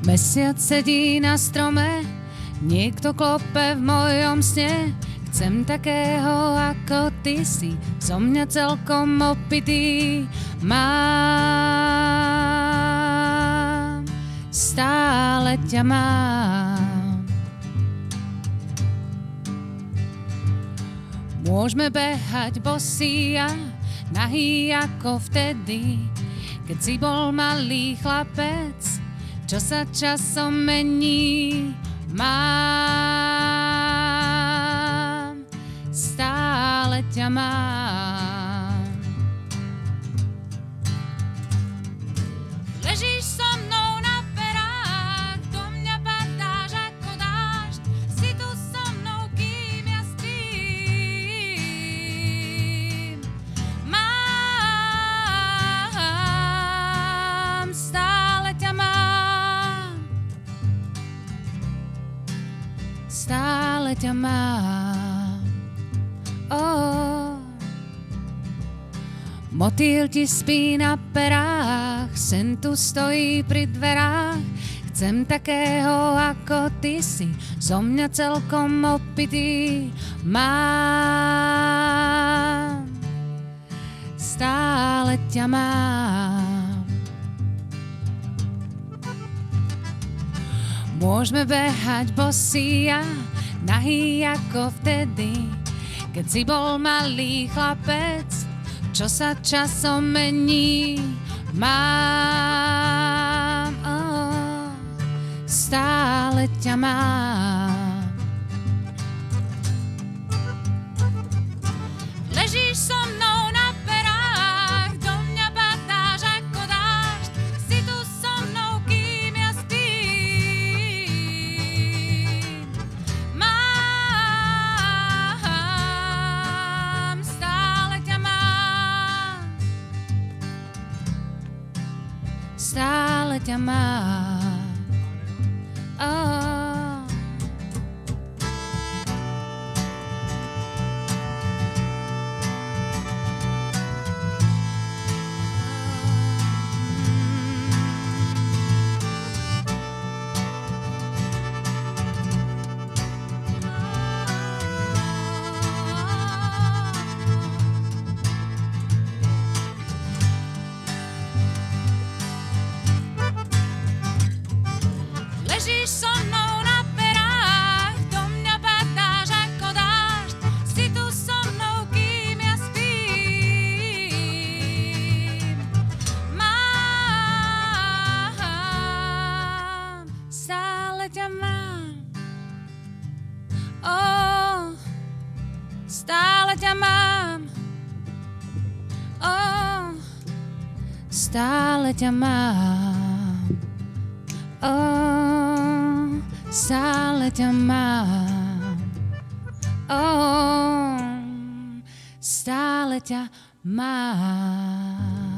Mesiac sedí na strome, niekto klope v mojom sne. Chcem takého ako ty si, zo mňa celkom opitý. Mám, stále ťa mám. Môžeme behať bosí a nahý ako vtedy, keď si bol malý chlapec, čo sa časom mení. Mám, stále ťa mám. Ležíš so mnou na perách, do mňa padáš ako dážď, si tu so mnou, kým ja spím. Mám, stále ťa mám. Stále ťa mám. Oh. Motýl ti spí na perách, sen tu stojí pri dverách. Chcem takého ako ty si, zo mňa celkom opitý. Mám, stále ťa mám. Môžeme behať bosí a nahý ako vtedy, keď si bol malý chlapec, čo sa časom mení. Mám, oh, stále ťa mám. Ležíš so mnou na perách, do mňa padáš ako dážď, si tu so mnou, kým ja spím. Mám, stále ťa mám. Stále ťa mám. Oh. Ležíš so mnou na perách, do mňa padáš ako dážď, si tu so mnou, kým ja spím. Mám, stále ťa mám. Oh, stále ťa mám. Oh, stále ťa mám. Oh, stále ťa mám. Oh, stále ťa mám.